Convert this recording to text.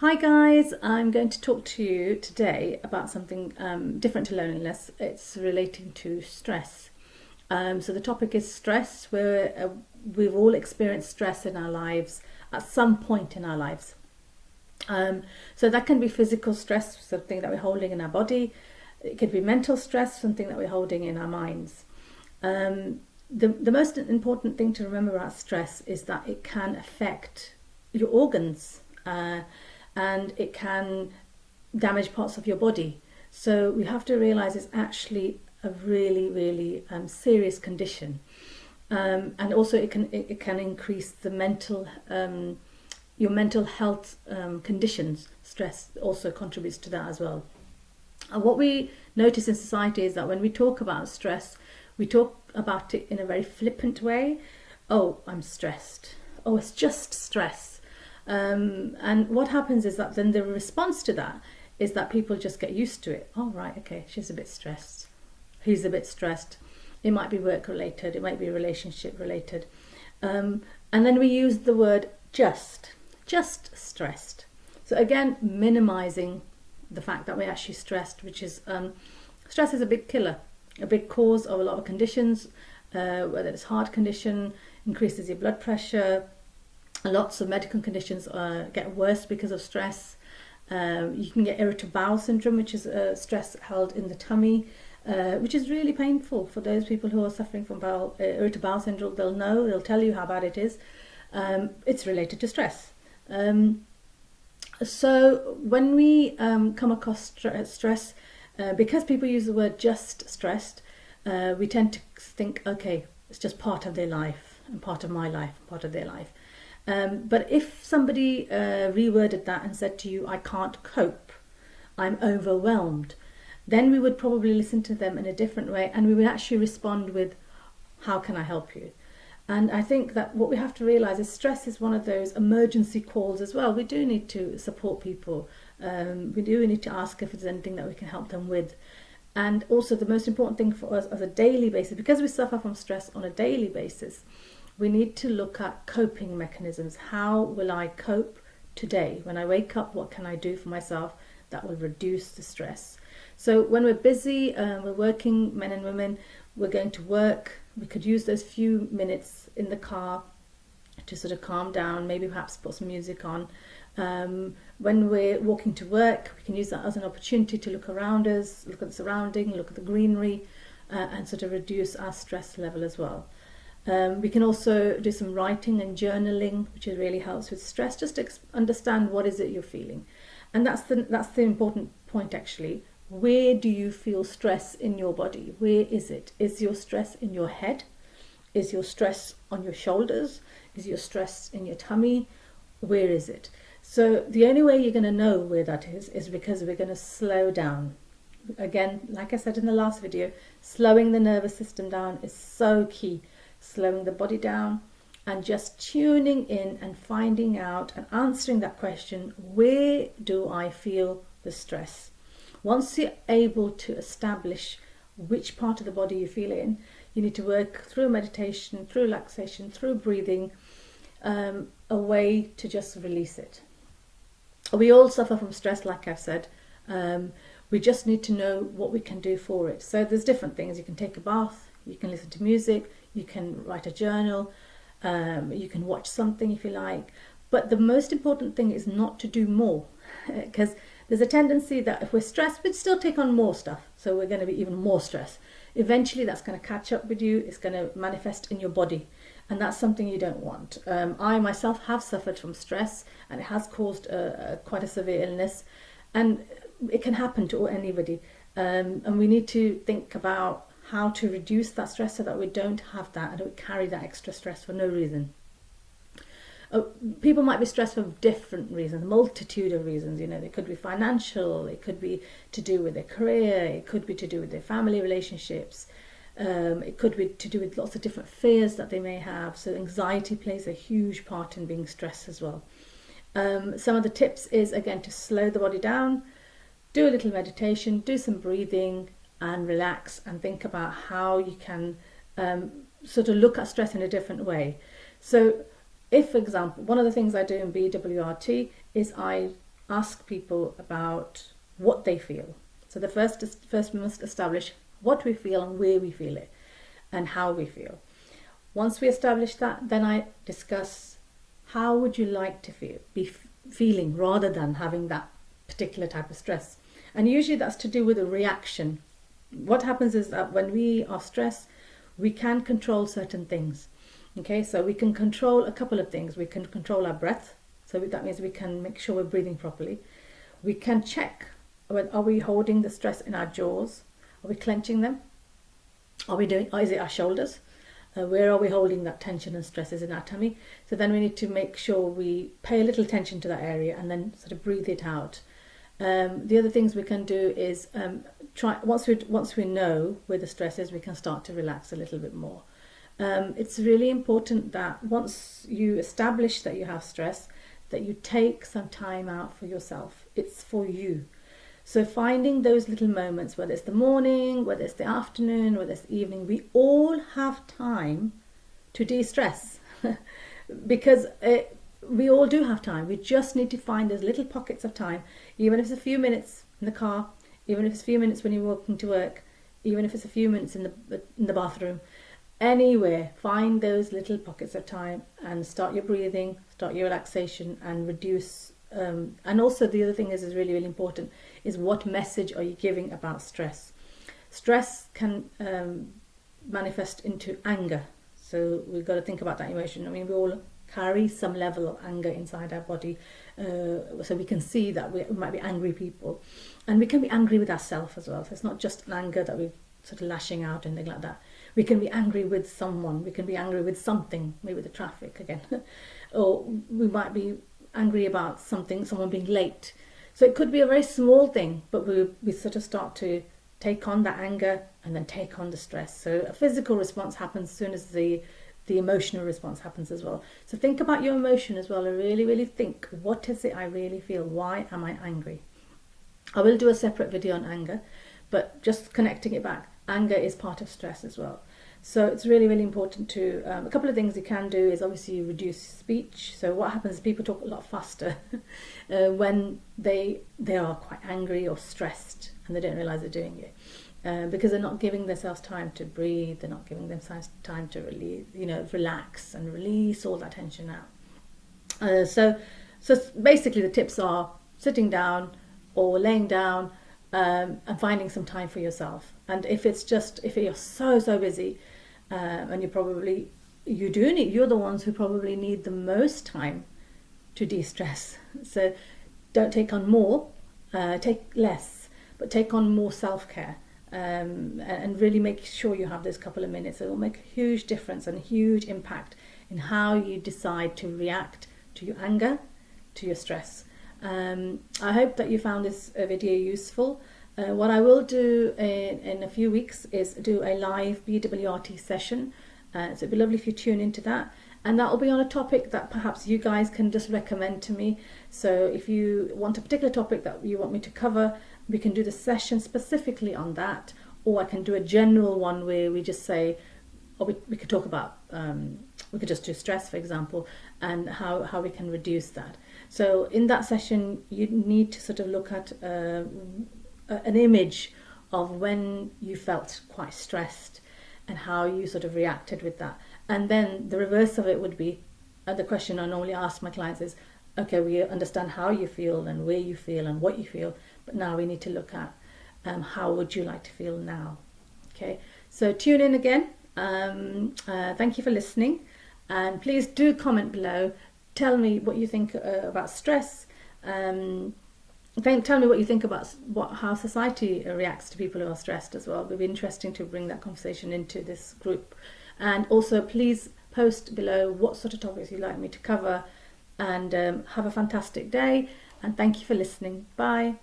Hi guys, I'm going to talk to you today about something different to loneliness. It's relating to stress. So the topic is stress, where we've all experienced stress in our lives at some point in our lives. So that can be physical stress, something that we're holding in our body. It could be mental stress, something that we're holding in our minds. The most important thing to remember about stress is that it can affect your organs. And it can damage parts of your body. So we have to realize it's actually a really serious condition, and also it can increase the your mental health conditions. Stress also contributes to that as well. And what we notice in society is that when we talk about stress, we talk about it in a very flippant way. Oh, I'm stressed. Oh, it's just stress. And what happens is that then the response to that is that people just get used to it. Oh, right, okay, she's a bit stressed. He's a bit stressed. It might be work related. It might be relationship related. And then we use the word just stressed. So again, minimizing the fact that we're actually stressed, which is, stress is a big killer, a big cause of a lot of conditions, whether it's heart condition, increases your blood pressure. Lots of medical conditions get worse because of stress. You can get irritable bowel syndrome, which is stress held in the tummy, which is really painful for those people who are suffering from irritable bowel syndrome. They'll tell you how bad it is. It's related to stress. So when we come across stress, because people use the word just stressed, we tend to think, okay, it's just part of their life and part of my life, part of their life. But if somebody reworded that and said to you, I can't cope, I'm overwhelmed, then we would probably listen to them in a different way, and we would actually respond with, how can I help you? And I think that what we have to realize is stress is one of those emergency calls as well. We do need to support people. We do need to ask if there's anything that we can help them with. And also the most important thing for us as a daily basis, because we suffer from stress on a daily basis, we need to look at coping mechanisms. How will I cope today? When I wake up, what can I do for myself that will reduce the stress? So when we're busy, we're working, men and women, we're going to work, we could use those few minutes in the car to sort of calm down, maybe perhaps put some music on. When we're walking to work, we can use that as an opportunity to look around us, look at the surrounding, look at the greenery, and sort of reduce our stress level as well. We can also do some writing and journaling, which really helps with stress, just to understand what is it you're feeling. And that's the important point actually. Where do you feel stress in your body? Where is it? Is your stress in your head? Is your stress on your shoulders? Is your stress in your tummy? Where is it? So the only way you're going to know where that is because we're going to slow down. Again, like I said in the last video, slowing the nervous system down is so key. Slowing the body down and just tuning in and finding out and answering that question, where do I feel the stress? Once you're able to establish which part of the body you feel in, you need to work through meditation, through relaxation, through breathing, a way to just release it. We all suffer from stress, like I've said. We just need to know what we can do for it. So there's different things. You can take a bath, you can listen to music, you can write a journal, you can watch something if you like. But the most important thing is not to do more, because there's a tendency that if we're stressed, we'd still take on more stuff. So we're going to be even more stressed. Eventually that's going to catch up with you. It's going to manifest in your body. And that's something you don't want. I myself have suffered from stress, and it has caused quite a severe illness. And it can happen to anybody. And we need to think about how to reduce that stress so that we don't have that and don't carry that extra stress for no reason. People might be stressed for different reasons, a multitude of reasons. It could be financial, it could be to do with their career, it could be to do with their family relationships, it could be to do with lots of different fears that they may have. So anxiety plays a huge part in being stressed as well. Some of the tips is, again, to slow the body down, do a little meditation, do some breathing, and relax and think about how you can sort of look at stress in a different way. So if, for example, one of the things I do in BWRT is I ask people about what they feel. So the first we must establish what we feel and where we feel it and how we feel. Once we establish that, then I discuss how would you like to be feeling rather than having that particular type of stress. And usually that's to do with a reaction. What happens is that when we are stressed, we can control certain things. Okay, so we can control a couple of things. We can control our breath. So that means we can make sure we're breathing properly. We can check, are we holding the stress in our jaws? Are we clenching them? Is it our shoulders? Where are we holding that tension and stress? Is it in our tummy? So then we need to make sure we pay a little attention to that area and then sort of breathe it out. The other things we can do is once we know where the stress is, we can start to relax a little bit more. It's really important that once you establish that you have stress, that you take some time out for yourself. It's for you. So finding those little moments, whether it's the morning, whether it's the afternoon, whether it's the evening, we all have time to de-stress because we all do have time. We just need to find those little pockets of time, even if it's a few minutes in the car, even if it's a few minutes when you're walking to work, even if it's a few minutes in the bathroom. Anywhere, find those little pockets of time and start your breathing, start your relaxation and reduce. And also the other thing is really, really important is what message are you giving about stress. Stress can manifest into anger. So we've got to think about that emotion. I mean, we all carry some level of anger inside our body. So we can see that we might be angry people. And we can be angry with ourselves as well. So it's not just an anger that we're sort of lashing out and things like that. We can be angry with someone. We can be angry with something, maybe the traffic again. Or we might be angry about someone being late. So it could be a very small thing, but we sort of start to take on that anger and then take on the stress. So a physical response happens as soon as the emotional response happens as well. So think about your emotion as well and really, really think, what is it I really feel? Why am I angry? I will do a separate video on anger, but just connecting it back, anger is part of stress as well. So it's really, really important to, a couple of things you can do is obviously reduce speech. So what happens is people talk a lot faster when they are quite angry or stressed and they don't realise they're doing it. Because they're not giving themselves time to breathe, they're not giving themselves time to relax and release all that tension out. So basically the tips are sitting down or laying down and finding some time for yourself. And if you're so busy and you're the ones who probably need the most time to de-stress. So don't take on more, take less, but take on more self-care. And really make sure you have those couple of minutes. It will make a huge difference and a huge impact in how you decide to react to your anger, to your stress. I hope that you found this video useful. What I will do in a few weeks is do a live BWRT session. So it'd be lovely if you tune into that. And that will be on a topic that perhaps you guys can just recommend to me. So if you want a particular topic that you want me to cover, we can do the session specifically on that, or I can do a general one where we just say, or we could talk about, we could just do stress, for example, and how we can reduce that. So in that session, you need to sort of look at an image of when you felt quite stressed and how you sort of reacted with that. And then the reverse of it would be, the question I normally ask my clients is, okay, we understand how you feel and where you feel and what you feel, but now we need to look at how would you like to feel now. Okay, so tune in again. Thank you for listening, and please do comment below. Tell me what you think about stress. Tell me what you think about how society reacts to people who are stressed as well. It would be interesting to bring that conversation into this group. And also please post below what sort of topics you'd like me to cover, and have a fantastic day, and thank you for listening. Bye.